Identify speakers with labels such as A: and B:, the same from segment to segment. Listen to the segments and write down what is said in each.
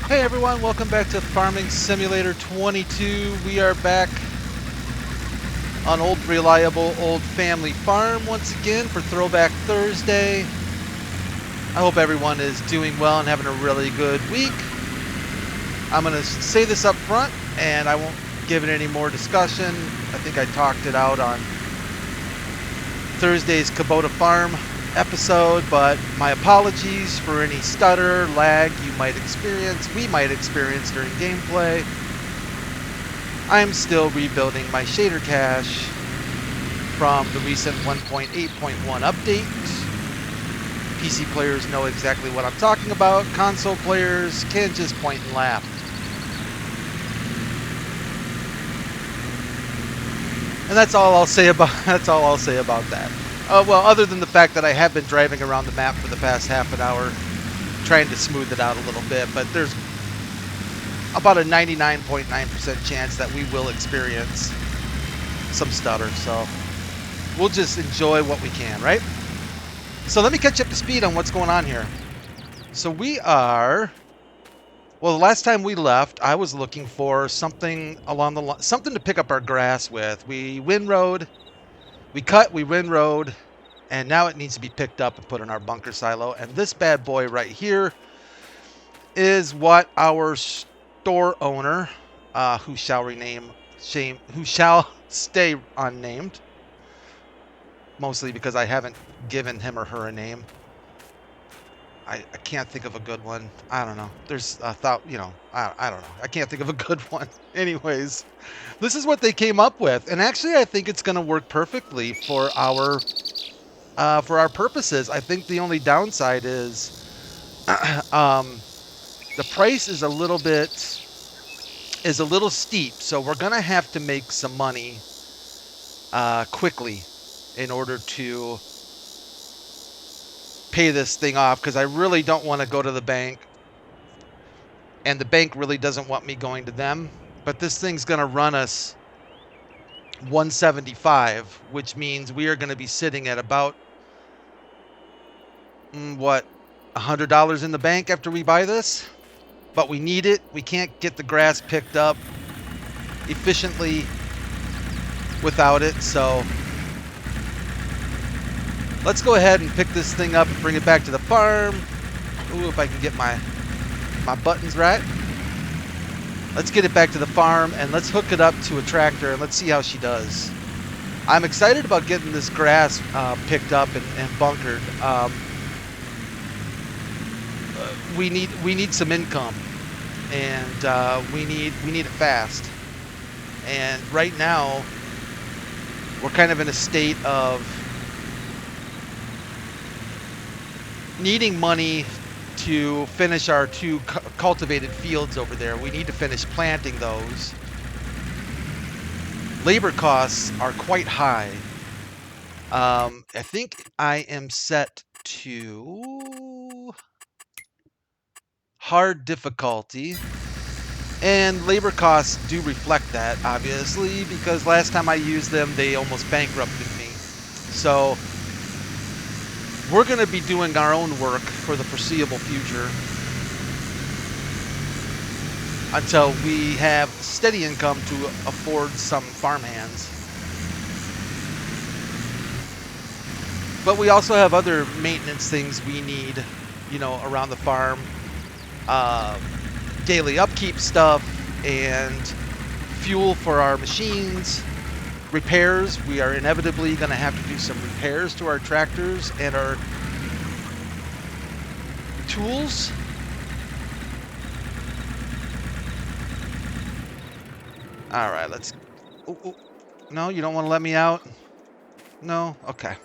A: Hey everyone, welcome back to Farming Simulator 22. We are back on old reliable old family farm once again for Throwback Thursday. I hope everyone is doing well and having a really good week. I'm going to say this up front and I won't give it any more discussion. I think I talked it out on Thursday's Kubota Farm episode, but my apologies for any stutter, lag you might experience, we might experience during gameplay. I'm still rebuilding my shader cache from the recent 1.8.1 update. PC players know exactly what I'm talking about. Console players can just point and laugh. And that's all I'll say about that. Well, other than the fact that I have been driving around the map for the past half an hour, trying to smooth it out a little bit, but there's about a 99.9% chance that we will experience some stutter, so we'll just enjoy what we can, right? So let me catch up to speed on what's going on here. So we are... Well, the last time we left, I was looking for something along the line, something to pick up our grass with. We windrowed, we cut, we windrowed, and now it needs to be picked up and put in our bunker silo. And this bad boy right here is what our store owner, who shall stay unnamed, mostly because I haven't given him or her a name. I can't think of a good one. I don't know. There's a thought, you know, I don't know. I can't think of a good one. Anyways, this is what they came up with. And actually, I think it's going to work perfectly for our purposes. I think the only downside is the price is a little steep. So we're going to have to make some money quickly in order to pay this thing off, because I really don't want to go to the bank, and the bank really doesn't want me going to them. But this thing's going to run us 175, which means we are going to be sitting at about what, $100 in the bank after we buy this. But we need it. We can't get the grass picked up efficiently without it, so let's go ahead and pick this thing up and bring it back to the farm. Ooh, if I can get my buttons right. Let's get it back to the farm and let's hook it up to a tractor and let's see how she does. I'm excited about getting this grass picked up and bunkered. We need some income, and we need it fast. And right now, we're kind of in a state of needing money to finish our two cultivated fields over there. We need to finish planting those. Labor costs are quite high. I think I am set to hard difficulty, and labor costs do reflect that, obviously, because last time I used them, they almost bankrupted me. So we're going to be doing our own work for the foreseeable future until we have steady income to afford some farmhands. But we also have other maintenance things we need, you know, around the farm. Daily upkeep stuff and fuel for our machines. Repairs. We are inevitably going to have to do some repairs to our tractors and our tools. All right, let's... Ooh. No, you don't want to let me out? No? Okay.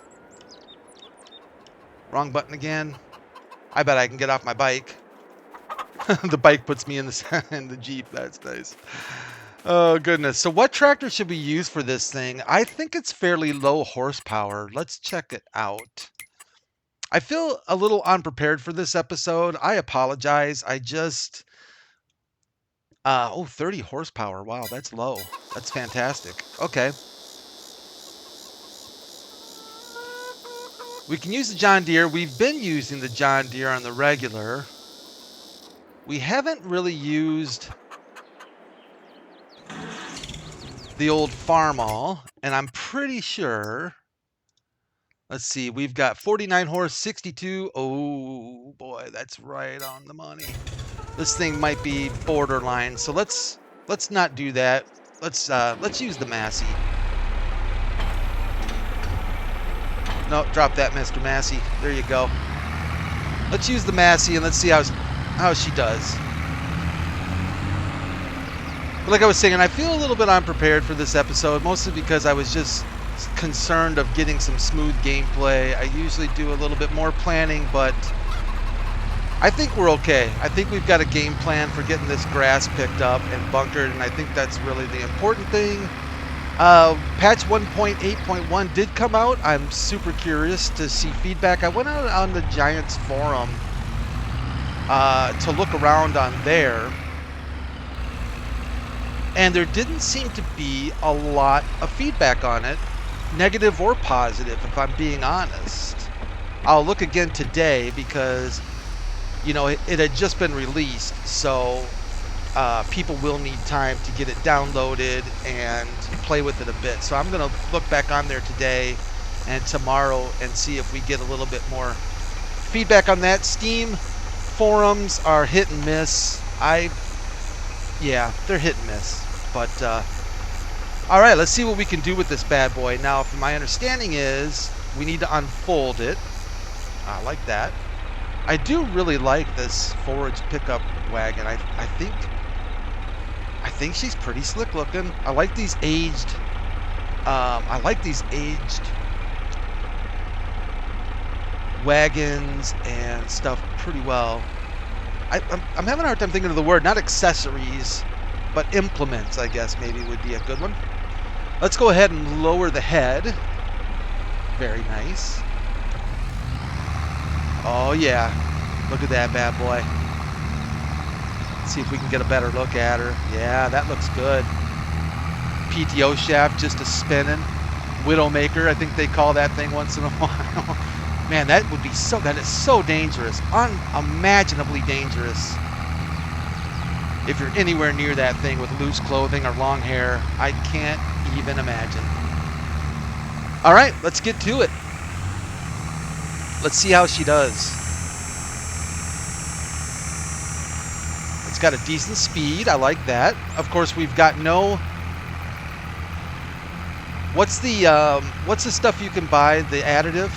A: Wrong button again. I bet I can get off my bike. The bike puts me in the Jeep. That's nice. Oh, goodness. So what tractor should we use for this thing? I think it's fairly low horsepower. Let's check it out. I feel a little unprepared for this episode. I apologize. I just... 30 horsepower. Wow, that's low. That's fantastic. Okay. We can use the John Deere. We've been using the John Deere on the regular. We haven't really used the old farm all, and I'm pretty sure. Let's see, we've got 49 horse, 62. Oh boy, that's right on the money. This thing might be borderline, so let's not do that. Let's use the Massey. No, drop that, Mr. Massey. There you go. Let's use the Massey and let's see how she does. But like I was saying, I feel a little bit unprepared for this episode, mostly because I was just concerned of getting some smooth gameplay. I usually do a little bit more planning, but I think we're okay. I think we've got a game plan for getting this grass picked up and bunkered, and I think that's really the important thing. Patch 1.8.1 did come out. I'm super curious to see feedback. I went out on the Giants forum to look around on there, and there didn't seem to be a lot of feedback on it, negative or positive, if I'm being honest. I'll look again today because, you know, it had just been released, so people will need time to get it downloaded and play with it a bit. So I'm going to look back on there today and tomorrow and see if we get a little bit more feedback on that. Steam forums are hit and miss. Yeah, they're hit and miss. But, all right, let's see what we can do with this bad boy. Now, from my understanding is we need to unfold it. I like that. I do really like this forage pickup wagon. I think she's pretty slick looking. I like these aged. Wagons and stuff pretty well. I'm having a hard time thinking of the word. Not accessories, but implements, I guess maybe would be a good one. Let's go ahead and lower the head. Very nice. Oh yeah, look at that bad boy. Let's see if we can get a better look at her. Yeah, that looks good. PTO shaft just a spinning. Widowmaker, I think they call that thing once in a while. Man, that is so dangerous. Unimaginably dangerous. If you're anywhere near that thing with loose clothing or long hair, I can't even imagine. All right, let's get to it. Let's see how she does. It's got a decent speed. I like that. Of course, we've got no... What's the stuff you can buy, the additive?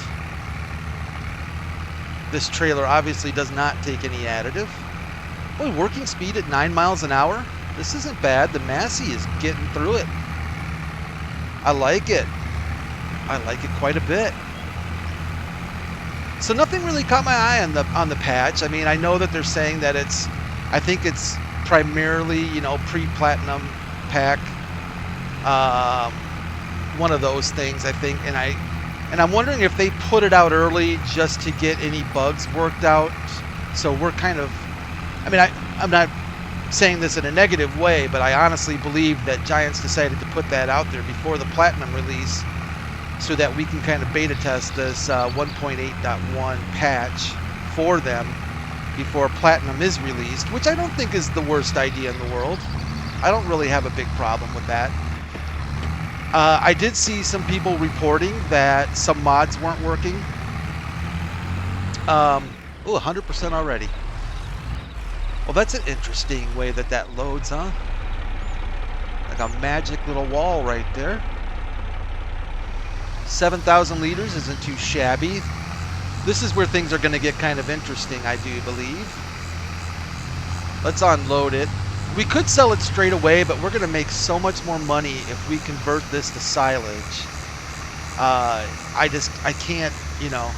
A: This trailer obviously does not take any additive. Boy, working speed at 9 miles an hour? This isn't bad. The Massey is getting through it. I like it. I like it quite a bit. So nothing really caught my eye on the patch. I mean, I know that they're saying that I think it's primarily, you know, pre-platinum pack. One of those things, I think, and I'm wondering if they put it out early just to get any bugs worked out. So we're kind of, I mean, I'm not saying this in a negative way, but I honestly believe that Giants decided to put that out there before the Platinum release so that we can kind of beta test this 1.8.1 patch for them before Platinum is released, which I don't think is the worst idea in the world. I don't really have a big problem with that. I did see some people reporting that some mods weren't working. 100% already. Well, that's an interesting way that loads, huh? Like a magic little wall right there. 7,000 liters isn't too shabby. This is where things are going to get kind of interesting, I do believe. Let's unload it. We could sell it straight away, but we're going to make so much more money if we convert this to silage. I can't, you know,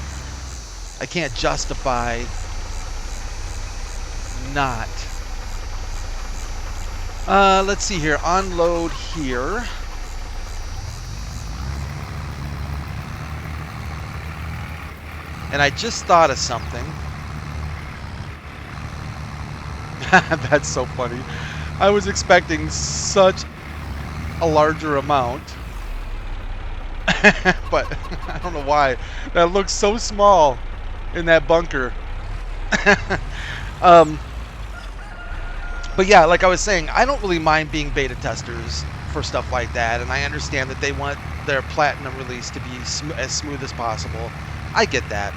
A: I can't justify not. Let's see here. Unload here. And I just thought of something. That's so funny. I was expecting such a larger amount. But I don't know why. That looks so small in that bunker. But yeah, like I was saying, I don't really mind being beta testers for stuff like that, and I understand that they want their platinum release to be as smooth as possible. I get that.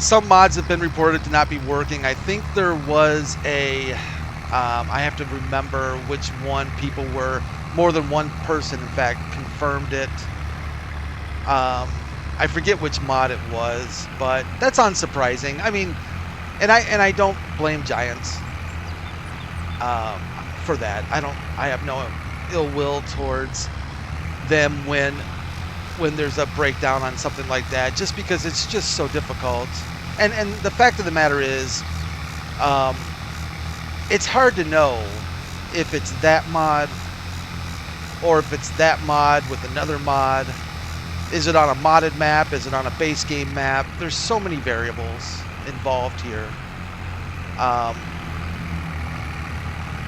A: Some mods have been reported to not be working. I think there was a, I have to remember which one people were, more than one person in fact confirmed it. I forget which mod it was, but that's unsurprising. I mean, and I don't blame Giants for that. I have no ill will towards them when there's a breakdown on something like that, just because it's just so difficult. And the fact of the matter is, it's hard to know if it's that mod or if it's that mod with another mod. Is it on a modded map? Is it on a base game map? There's so many variables involved here.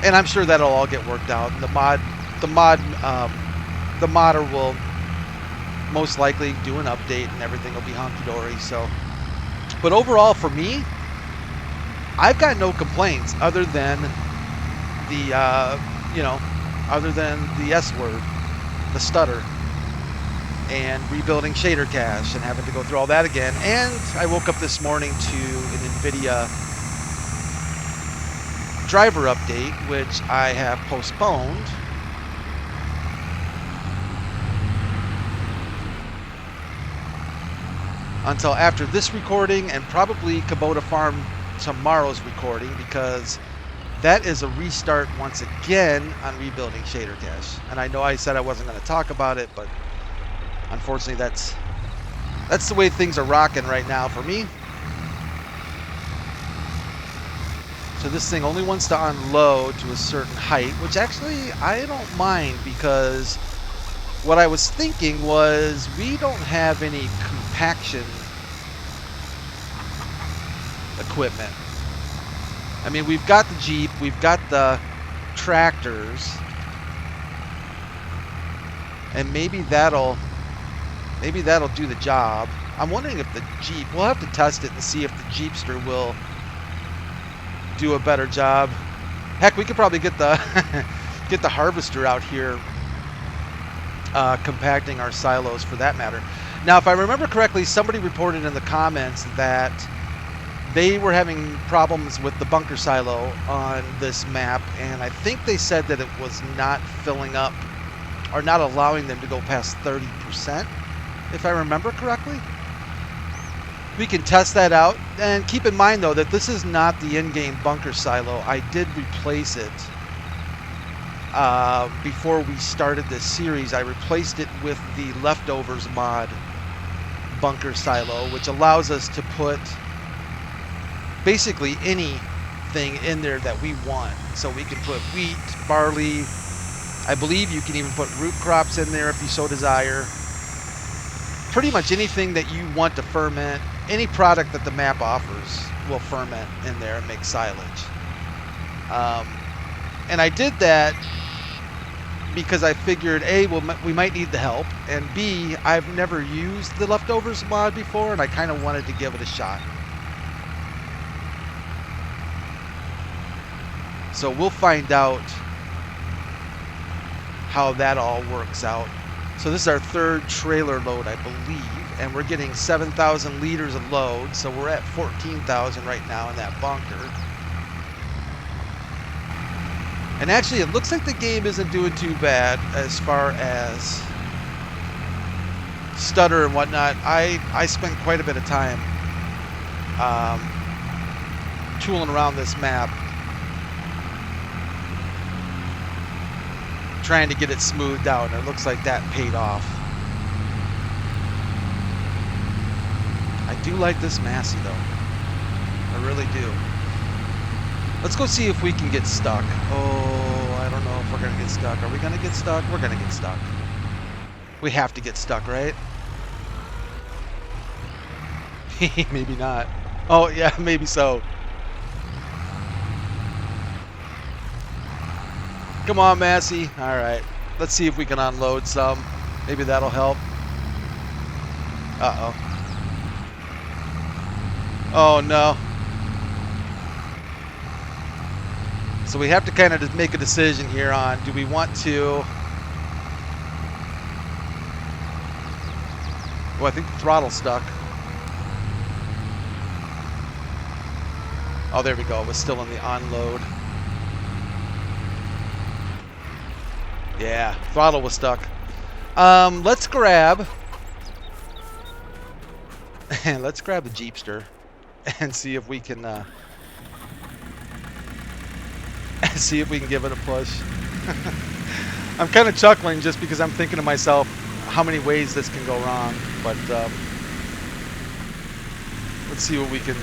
A: And I'm sure that'll all get worked out. And the modder will most likely do an update and everything will be hunky-dory. So, but overall for me, I've got no complaints other than the other than the S word, the stutter, and rebuilding shader cache and having to go through all that again. And I woke up this morning to an NVIDIA driver update, which I have postponed until after this recording and probably Kubota Farm tomorrow's recording, because that is a restart once again on rebuilding shader cache. And I know I said I wasn't going to talk about it, but unfortunately that's the way things are rocking right now for me. So this thing only wants to unload to a certain height, which actually I don't mind, because what I was thinking was we don't have any compaction equipment. I mean, we've got the Jeep, we've got the tractors, and maybe that'll do the job. I'm wondering if the Jeep, we'll have to test it and see if the Jeepster will do a better job. Heck, we could probably get the get the harvester out here compacting our silos, for that matter. Now, if I remember correctly, somebody reported in the comments that they were having problems with the bunker silo on this map, and I think they said that it was not filling up or not allowing them to go past 30%, if I remember correctly. We can test that out, and keep in mind though that this is not the in-game bunker silo. I did replace it before we started this series. I replaced it with the Leftovers mod bunker silo, which allows us to put basically anything in there that we want. So we can put wheat, barley, I believe you can even put root crops in there if you so desire. Pretty much anything that you want to ferment, any product that the map offers will ferment in there and make silage. And I did that because I figured, A, we might need the help, and B, I've never used the Leftovers mod before, and I kind of wanted to give it a shot. So we'll find out how that all works out. So this is our third trailer load, I believe, and we're getting 7,000 liters of load, so we're at 14,000 right now in that bunker. And actually, it looks like the game isn't doing too bad as far as stutter and whatnot. I spent quite a bit of time tooling around this map, trying to get it smoothed out, and it looks like that paid off. I do like this Massey though. I really do. Let's go see if we can get stuck. Oh, I don't know if we're gonna get stuck. Are we gonna get stuck? We're gonna get stuck. We have to get stuck, right? Maybe not. Oh yeah, maybe so. Come on, Massey. All right. Let's see if we can unload some. Maybe that'll help. Uh-oh. Oh, no. So we have to kind of make a decision here on, do we want to... Well, I think the throttle's stuck. Oh, there we go. It was still in the on-load. Yeah, throttle was stuck. Let's grab... let's grab the Jeepster and see if we can... see if we can give it a push. I'm kind of chuckling just because I'm thinking to myself how many ways this can go wrong. But let's see what we can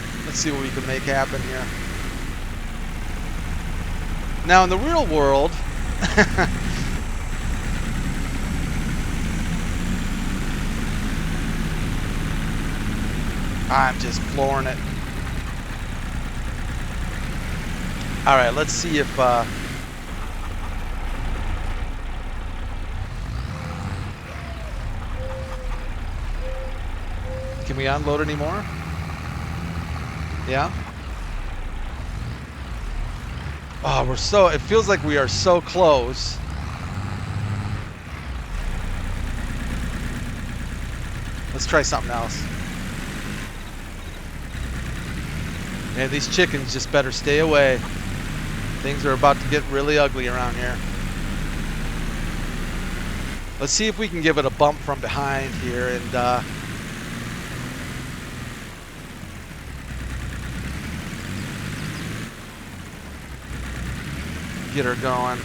A: make happen here. Now in the real world, I'm just flooring it. All right, let's see if can we unload anymore? Yeah. Oh, it feels like we are so close. Let's try something else. Man, these chickens just better stay away. Things are about to get really ugly around here. Let's see if we can give it a bump from behind here and get her going.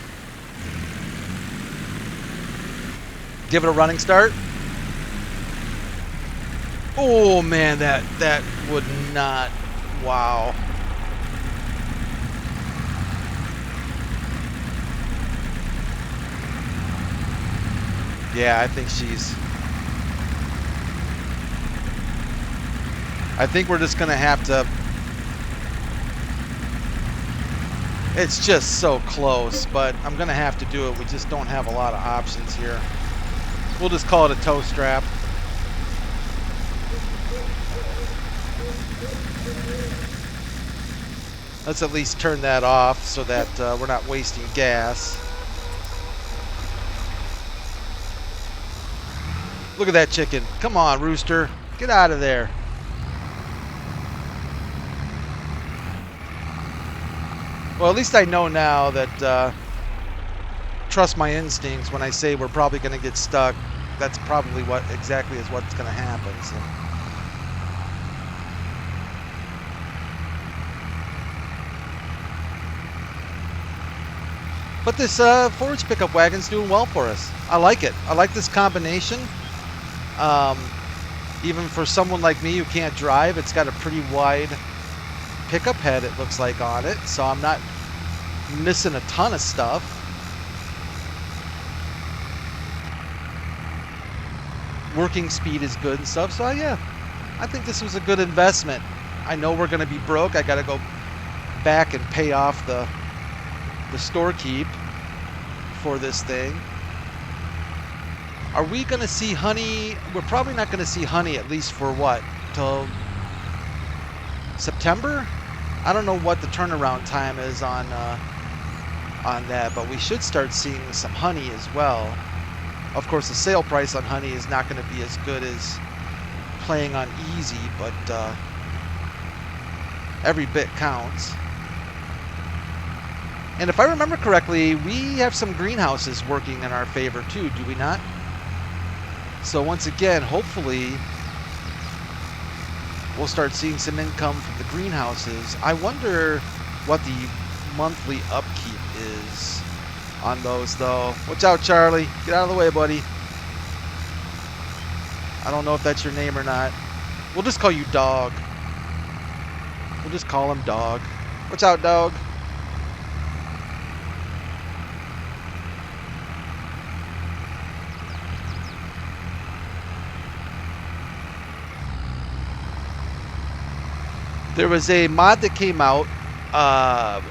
A: Give it a running start. Oh man, that would not. Wow. Yeah, I think we're just gonna have to. It's just so close, but I'm gonna have to do it. We just don't have a lot of options here. We'll just call it a toe strap. Let's at least turn that off so that we're not wasting gas. Look at that chicken. Come on, rooster. Get out of there. Well, at least I know now that trust my instincts when I say we're probably going to get stuck. That's probably exactly is what's going to happen. So. But this forage pickup wagon's doing well for us. I like it. I like this combination. Even for someone like me who can't drive, it's got a pretty wide pickup head, it looks like, on it. So I'm not missing a ton of stuff. Working speed is good and stuff. So yeah, I think this was a good investment. I know we're going to be broke. I got to go back and pay off the store keep for this thing. Are we going to see honey? We're probably not going to see honey at least for what? Till September? I don't know what the turnaround time is on that, but we should start seeing some honey as well. Of course, the sale price on honey is not going to be as good as playing on easy, but every bit counts. And if I remember correctly, we have some greenhouses working in our favor too, do we not? So once again, hopefully, we'll start seeing some income from the greenhouses. I wonder what the monthly upkeep is on those, though. Watch out, Charlie. Get out of the way, buddy. I don't know if that's your name or not. We'll just call you Dog. We'll just call him Dog. Watch out, Dog. There was a mod that came out. I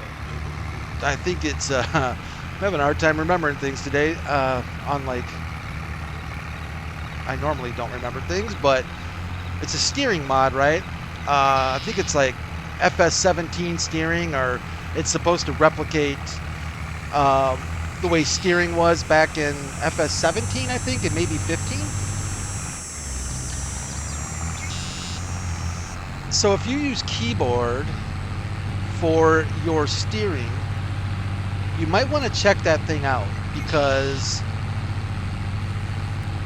A: think it's... I'm having a hard time remembering things today. Unlike... I normally don't remember things, but it's a steering mod, right? I think it's like FS17 steering or It's supposed to replicate the way steering was back in FS17, I think, and maybe 15. So if you use keyboard for your steering, you might want to check that thing out, because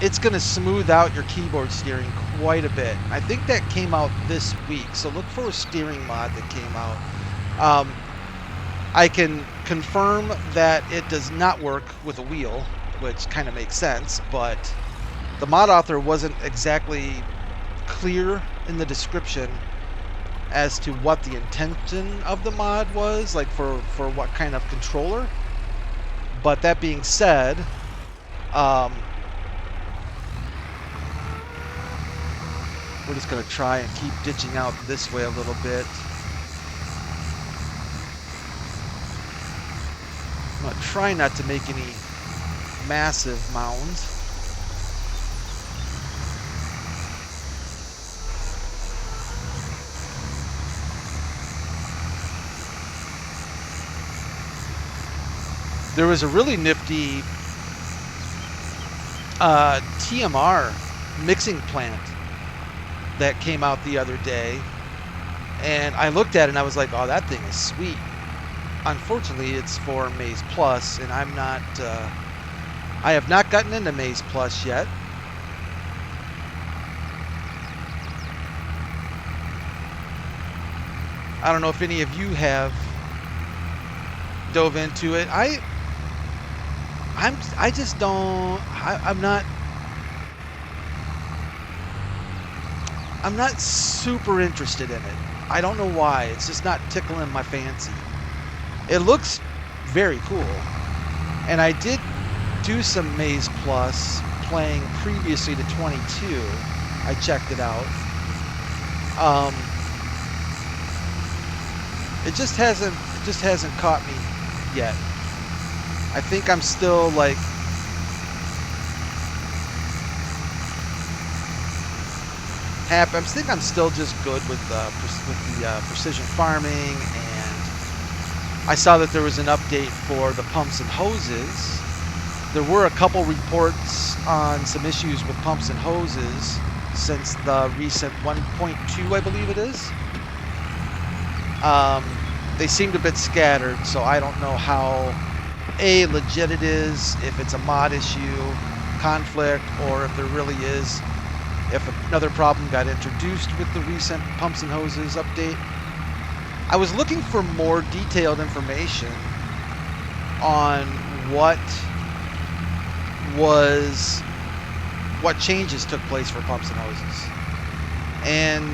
A: it's going to smooth out your keyboard steering quite a bit. I think that came out this week, so look for a steering mod that came out. I can confirm that it does not work with a wheel, which kind of makes sense, but the mod author wasn't exactly clear in the description as to what the intention of the mod was, like for what kind of controller. But that being said, we're just going to try and keep ditching out this way a little bit. I'm going to try not to make any massive mounds. There was a really nifty TMR mixing plant that came out the other day, and I looked at it and I was like, oh, that thing is sweet. Unfortunately, it's for Maze Plus, and I'm not, I have not gotten into Maze Plus yet. I don't know if any of you have dove into it. I just don't, I'm not super interested in it. I don't know why. It's just not tickling my fancy. It looks very cool. And I did do some Maze Plus playing previously to 22. I checked it out. It just hasn't caught me yet. I think I'm still like happy. I think I'm still just good with the precision farming, and I saw that there was an update for the pumps and hoses. There were a couple reports on some issues with pumps and hoses since the recent 1.2, I believe it is. They seemed a bit scattered, so I don't know how legit it is, if it's a mod issue, conflict, or if there really is, if another problem got introduced with the recent pumps and hoses update. I was looking for more detailed information on what changes took place for pumps and hoses. And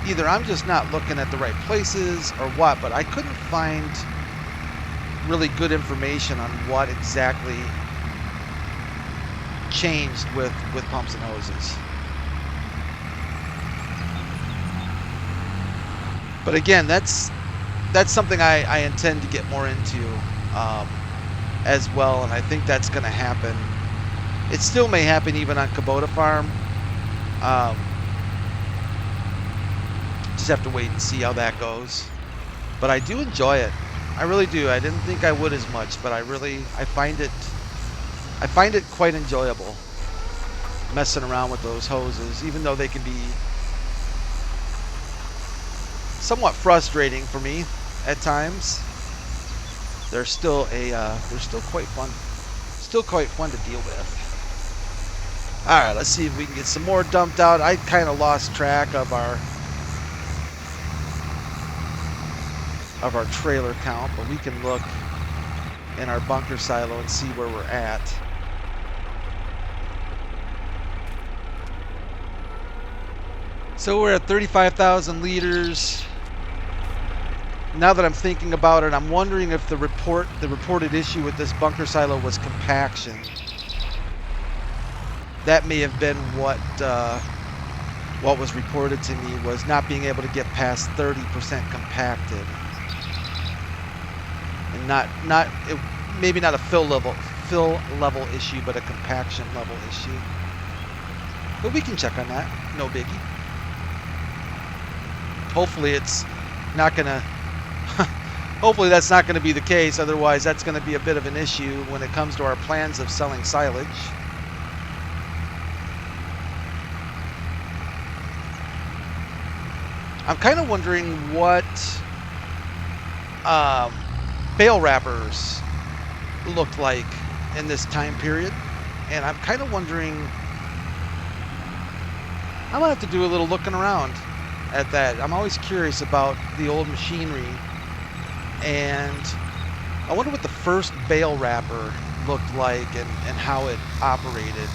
A: either I'm just not looking at the right places or what, but I couldn't find really good information on what exactly changed with pumps and hoses. But again, that's something I intend to get more into as well, and I think that's going to happen. It still may happen even on Kubota Farm. Just have to wait and see how that goes. But I do enjoy it. I really do. I didn't think I would as much, but I find it quite enjoyable messing around with those hoses, even though they can be somewhat frustrating for me at times. They're still quite fun. Still quite fun to deal with. All right, let's see if we can get some more dumped out. I kind of lost track of our trailer count, but we can look in our bunker silo and see where we're at. So we're at 35,000 liters. Now that I'm thinking about it, I'm wondering if the reported issue with this bunker silo was compaction. That may have been what was reported to me, was not being able to get past 30% compacted. And maybe not a fill level issue, but a compaction level issue. But we can check on that, no biggie. Hopefully it's not gonna Hopefully that's not going to be the case. Otherwise, that's going to be a bit of an issue when it comes to our plans of selling silage. I'm kind of wondering what bale wrappers looked like in this time period. And I'm kind of wondering, I'm going to have to do a little looking around at that. I'm always curious about the old machinery. And I wonder what the first bale wrapper looked like and how it operated.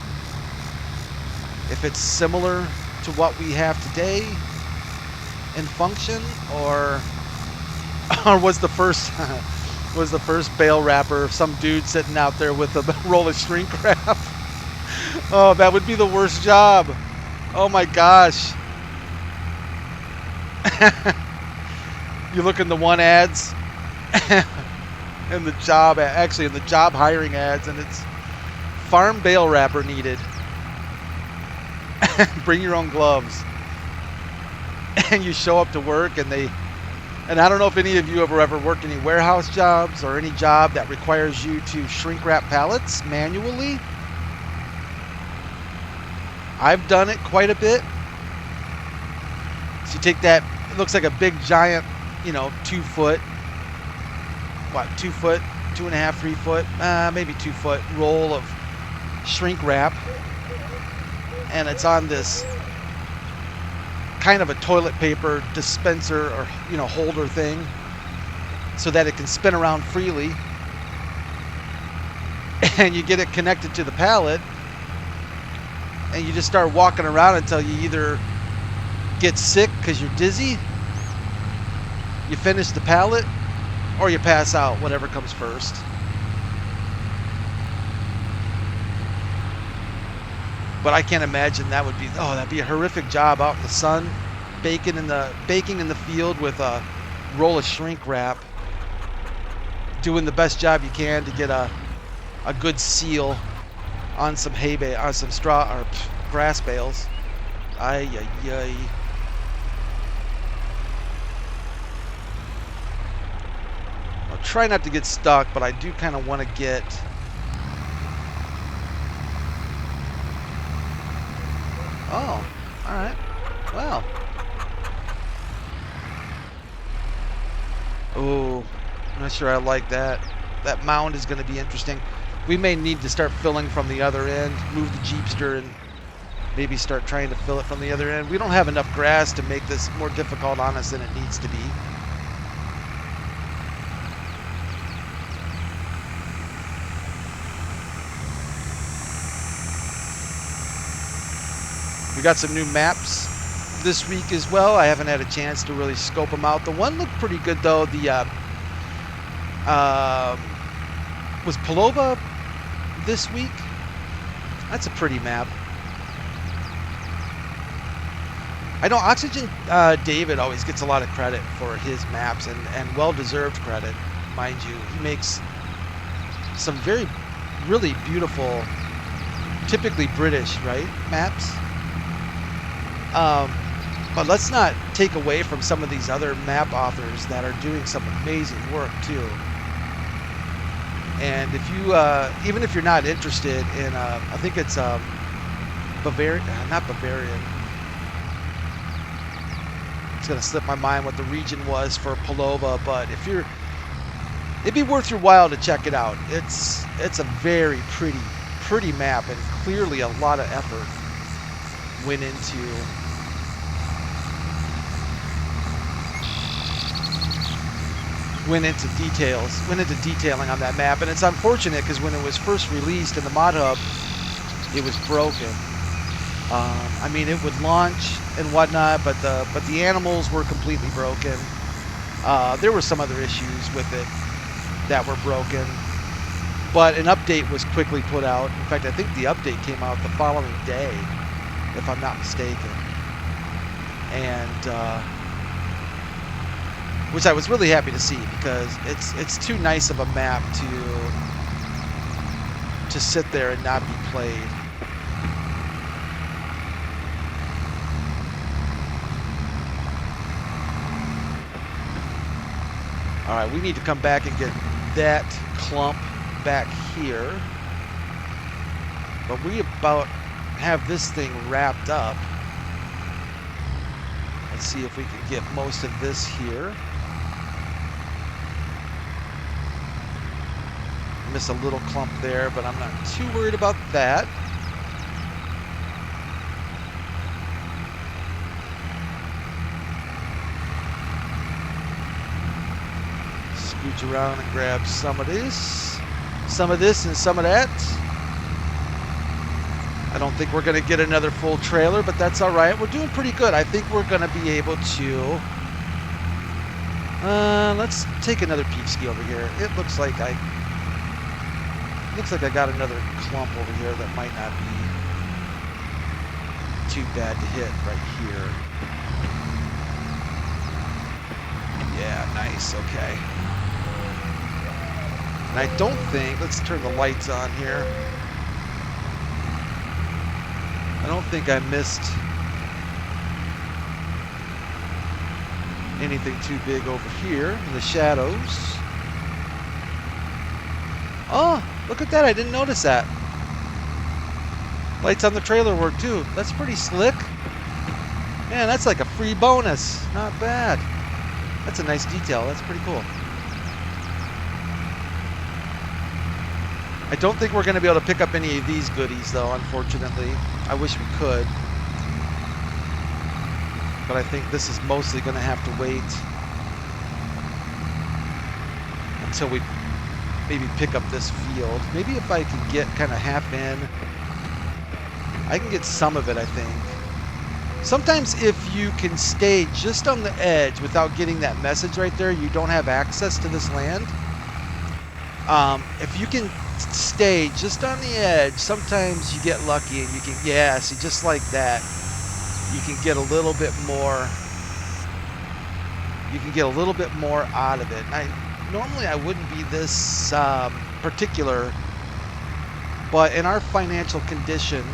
A: If it's similar to what we have today in function, or was the first bale wrapper some dude sitting out there with a roll of shrink wrap? Oh, that would be the worst job. Oh my gosh. You look in the one ads in the job, actually in the job hiring ads, and it's farm bale wrapper needed. Bring your own gloves. And you show up to work, and I don't know if any of you ever worked any warehouse jobs or any job that requires you to shrink wrap pallets manually. I've done it quite a bit. So you take that, it looks like a big giant, 2 foot, 2 foot, 2.5, 3 foot, maybe 2 foot roll of shrink wrap. And it's on this kind of a toilet paper dispenser or, holder thing so that it can spin around freely. And you get it connected to the pallet, and you just start walking around until you either get sick because you're dizzy, you finish the pallet, or you pass out, whatever comes first. But I can't imagine that would be, that'd be a horrific job out in the sun, baking in the field with a roll of shrink wrap, doing the best job you can to get a good seal on some on some straw or grass bales. Ay, ay, ay. I'll try not to get stuck, but I do kind of want to get... Oh, all right. Well. Oh, I'm not sure I like that. That mound is going to be interesting. We may need to start filling from the other end, move the Jeepster, and maybe start trying to fill it from the other end. We don't have enough grass to make this more difficult on us than it needs to be. We got some new maps this week as well. I haven't had a chance to really scope them out. The one looked pretty good though. The was Palova this week? That's a pretty map. I know Oxygen David always gets a lot of credit for his maps, and well-deserved credit, mind you. He makes some really beautiful, typically British, right, maps. But let's not take away from some of these other map authors that are doing some amazing work too. And if you, even if you're not interested in, I think it's Bavarian, not Bavarian. It's gonna slip my mind what the region was for Palova, but if you're, it'd be worth your while to check it out. It's a very pretty map, and clearly a lot of effort went into detailing on that map. And it's unfortunate because when it was first released in the Mod Hub, it was broken. I mean, it would launch and whatnot, but the animals were completely broken. There were some other issues with it that were broken, but an update was quickly put out. In fact, I think the update came out the following day, if I'm not mistaken. And which I was really happy to see, because it's too nice of a map to sit there and not be played. All right, we need to come back and get that clump back here. But we about have this thing wrapped up. Let's see if we can get most of this here. Miss a little clump there, but I'm not too worried about that. Scooch around and grab some of this, and some of that. I don't think we're going to get another full trailer, but that's all right. We're doing pretty good. I think we're going to be able to... let's take another peek ski over here. It looks like I got another clump over here that might not be too bad to hit right here. Yeah, nice. Okay. And I don't think... Let's turn the lights on here. I don't think I missed anything too big over here in the shadows. Oh, look at that. I didn't notice that. Lights on the trailer work too. That's pretty slick. Man, that's like a free bonus. Not bad. That's a nice detail. That's pretty cool. I don't think we're going to be able to pick up any of these goodies, though, unfortunately. I wish we could. But I think this is mostly going to have to wait until we maybe pick up this field. Maybe if I can get kind of half in, I can get some of it, I think. Sometimes if you can stay just on the edge without getting that message right there, you don't have access to this land. If you can stay just on the edge, sometimes you get lucky and you can, yeah, see, just like that, you can get a little bit more, out of it. And normally I wouldn't be this particular, but in our financial condition,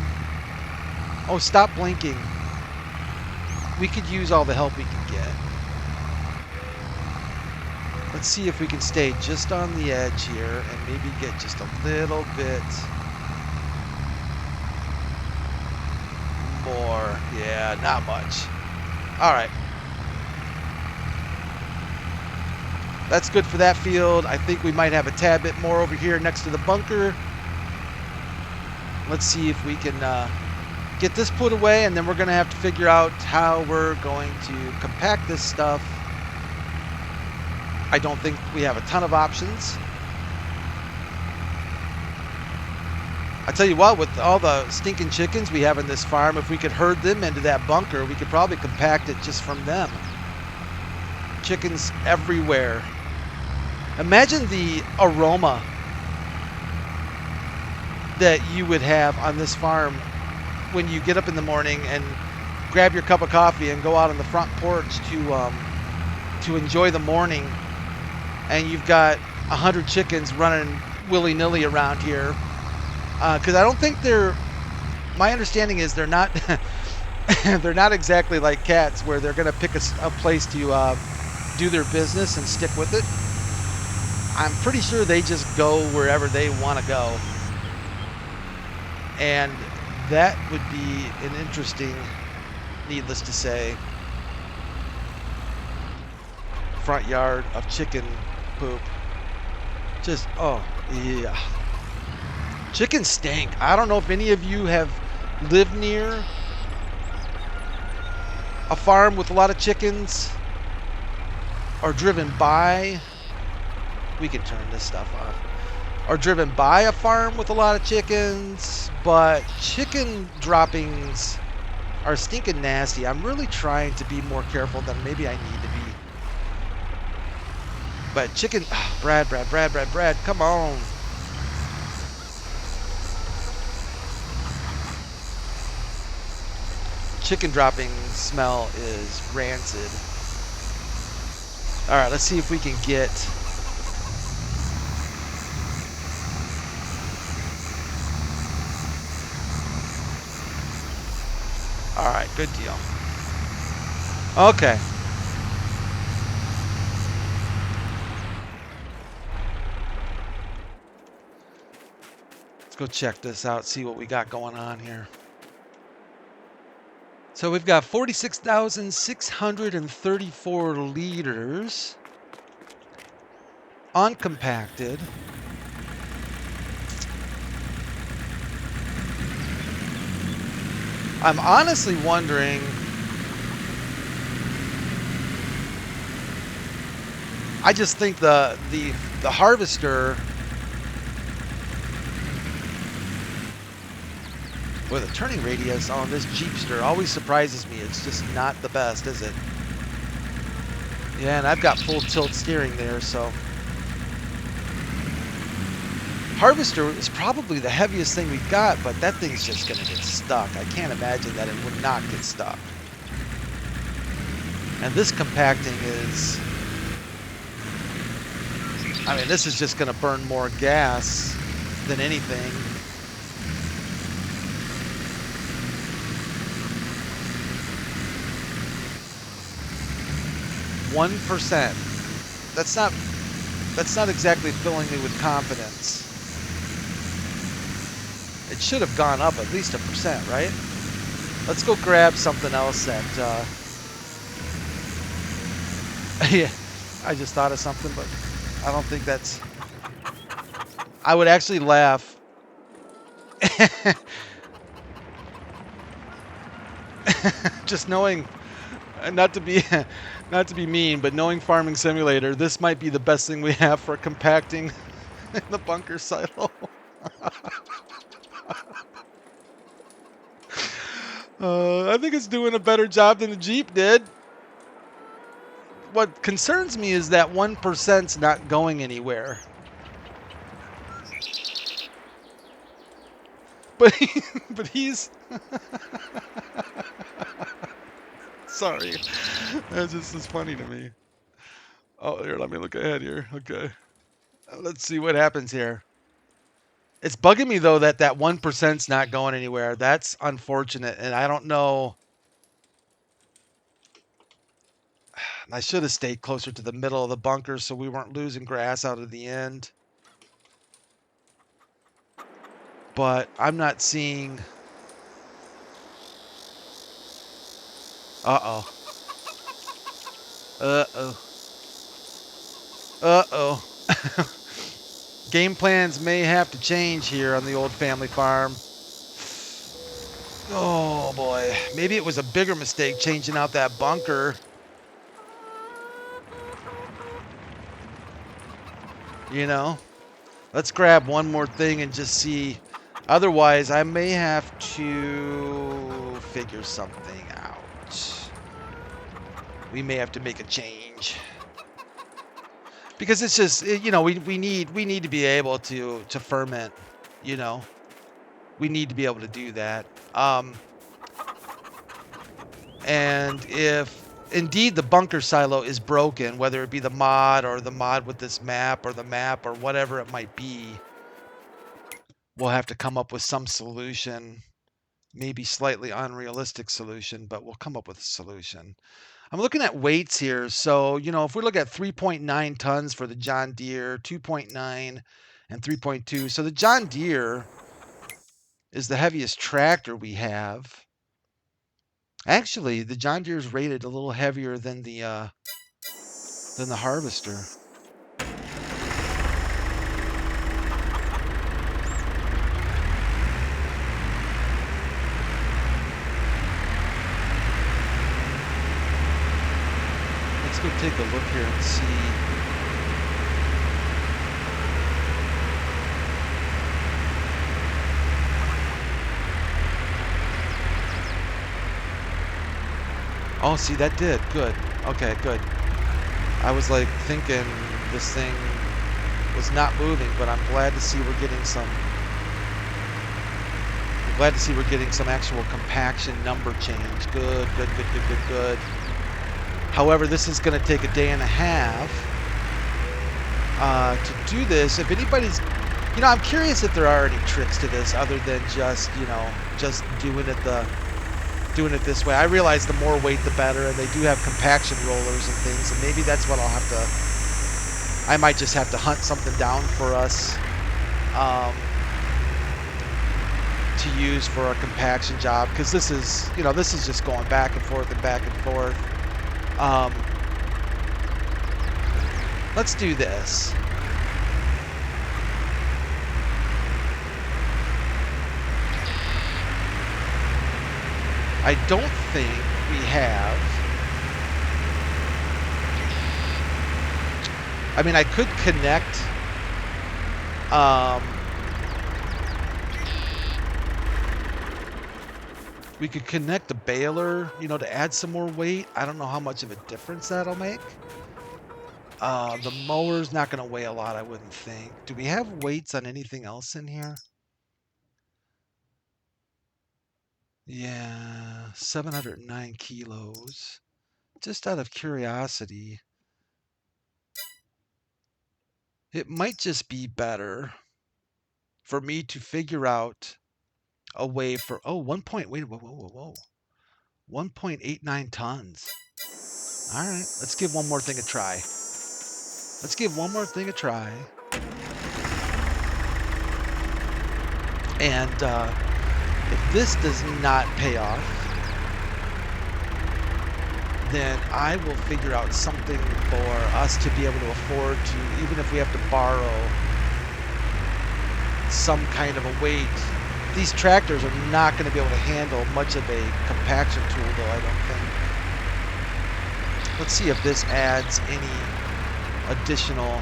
A: oh, stop blinking. We could use all the help we can get. Let's see if we can stay just on the edge here and maybe get just a little bit more. Yeah, not much. All right. That's good for that field. I think we might have a tad bit more over here next to the bunker. Let's see if we can get this put away, and then we're going to have to figure out how we're going to compact this stuff. I don't think we have a ton of options. I tell you what, with all the stinking chickens we have in this farm, if we could herd them into that bunker, we could probably compact it just from them. Chickens everywhere. Imagine the aroma that you would have on this farm when you get up in the morning and grab your cup of coffee and go out on the front porch to enjoy the morning, and you've got 100 chickens running willy-nilly around here. Because I don't think my understanding is they're not they're not exactly like cats where they're going to pick a place to do their business and stick with it. I'm pretty sure they just go wherever they want to go. And that would be an interesting, needless to say, front yard of chicken poop. Just, oh, yeah. Chickens stink. I don't know if any of you have lived near a farm with a lot of chickens or driven by, we can turn this stuff off, or driven by a farm with a lot of chickens, but chicken droppings are stinking nasty. I'm really trying to be more careful than maybe I need to be. But chicken, Brad, come on. Chicken dropping smell is rancid. All right, let's see if we can get all right, good deal. Okay. Let's go check this out, see what we got going on here. So we've got 46,634 liters uncompacted. I'm honestly wondering, I just think the harvester with a turning radius on this Jeepster always surprises me. It's just not the best, is it? Yeah, and I've got full tilt steering there, so. Harvester is probably the heaviest thing we've got, but that thing's just going to get stuck. I can't imagine that it would not get stuck. And this compacting is, I mean, this is just going to burn more gas than anything. %. That's not exactly filling me with confidence. It should have gone up at least 1%, right? Let's go grab something else that, yeah, I just thought of something, but I don't think that's, I would actually laugh. Just knowing, not to be mean, but knowing Farming Simulator, this might be the best thing we have for compacting in the bunker silo. I think it's doing a better job than the Jeep did. What concerns me is that 1%'s not going anywhere. But he's sorry. That just is funny to me. Oh, here, let me look ahead here. Okay. Let's see what happens here. It's bugging me, though, that 1%'s not going anywhere. That's unfortunate, and I don't know. I should have stayed closer to the middle of the bunker so we weren't losing grass out of the end. But I'm not seeing... Uh-oh. Uh-oh. Uh-oh. Game plans may have to change here on the old family farm. Oh, boy. Maybe it was a bigger mistake changing out that bunker. You know? Let's grab one more thing and just see. Otherwise, I may have to figure something out. We may have to make a change. Because it's just, you know, we need to be able to ferment, you know. We need to be able to do that. And if indeed the bunker silo is broken, whether it be the mod or the mod with this map or the map or whatever it might be, we'll have to come up with some solution, maybe slightly unrealistic solution, but we'll come up with a solution. I'm looking at weights here. So, you know, if we look at 3.9 tons for the John Deere, 2.9 and 3.2. So the John Deere is the heaviest tractor we have. Actually, the John Deere is rated a little heavier than the harvester. Let's go take a look here and see. Oh, see, that did. Good. Okay, good. I was like thinking this thing was not moving, but I'm glad to see we're getting some. I'm glad to see we're getting some actual compaction number change. Good, good, good, good, good, good. However, this is going to take a day and a half to do this. If anybody's, you know, I'm curious if there are any tricks to this other than just, you know, just doing it this way. I realize the more weight, the better, and they do have compaction rollers and things, and maybe that's what I'll have to, I might just have to hunt something down for us. to use for a compaction job, because this is, you know, this is just going back and forth and back and forth. Let's do this. I don't think we have. I mean, I could connect. We could connect the baler, you know, to add some more weight. I don't know how much of a difference that'll make. The mower's not going to weigh a lot, I wouldn't think. Do we have weights on anything else in here? Yeah, 709 kilos. Just out of curiosity, it might just be better for me to figure out a way for, oh, 1 point, wait, whoa. 1.89 tons. All right, let's give one more thing a try. Let's give one more thing a try. And if this does not pay off, then I will figure out something for us to be able to afford to, even if we have to borrow some kind of a weight. These tractors are not going to be able to handle much of a compaction tool, though, I don't think. Let's see if this adds any additional.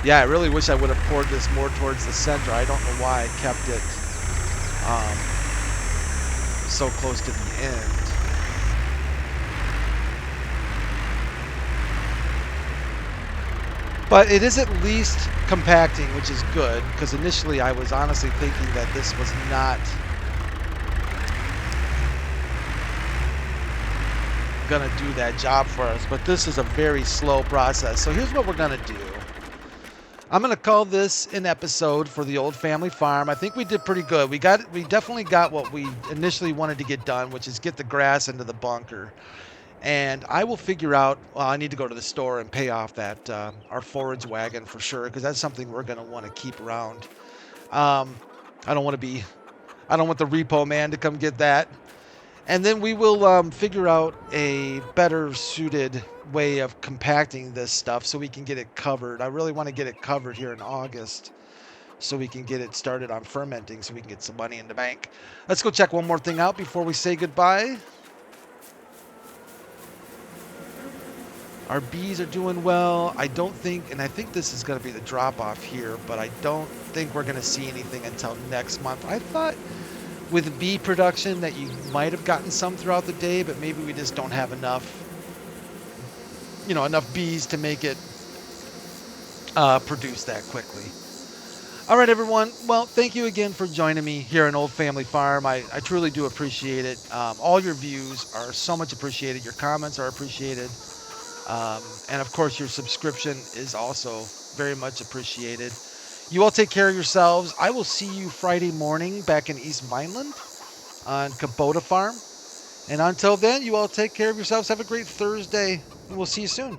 A: Yeah, I really wish I would have poured this more towards the center. I don't know why I kept it so close to the end. But it is at least compacting, which is good, because initially I was honestly thinking that this was not going to do that job for us. But this is a very slow process. So here's what we're going to do. I'm going to call this an episode for the old family farm. I think we did pretty good. We definitely got what we initially wanted to get done, which is get the grass into the bunker. And I will figure out, well, I need to go to the store and pay off that our forage wagon for sure, because that's something we're going to want to keep around. I don't want the repo man to come get that. And then we will figure out a better suited way of compacting this stuff so we can get it covered. I really want to get it covered here in August so we can get it started on fermenting so we can get some money in the bank. Let's go check one more thing out before we say goodbye. Our bees are doing well. I don't think, and I think this is going to be the drop off here, but I don't think we're going to see anything until next month. I thought with bee production that you might have gotten some throughout the day, but maybe we just don't have enough, you know, enough bees to make it produce that quickly. All right, everyone. Well, thank you again for joining me here on Old Family Farm. I truly do appreciate it. All your views are so much appreciated. Your comments are appreciated. And of course, your subscription is also very much appreciated. You all take care of yourselves. I will see you Friday morning back in East Vineland on Kubota Farm. And until then, you all take care of yourselves. Have a great Thursday, and we'll see you soon.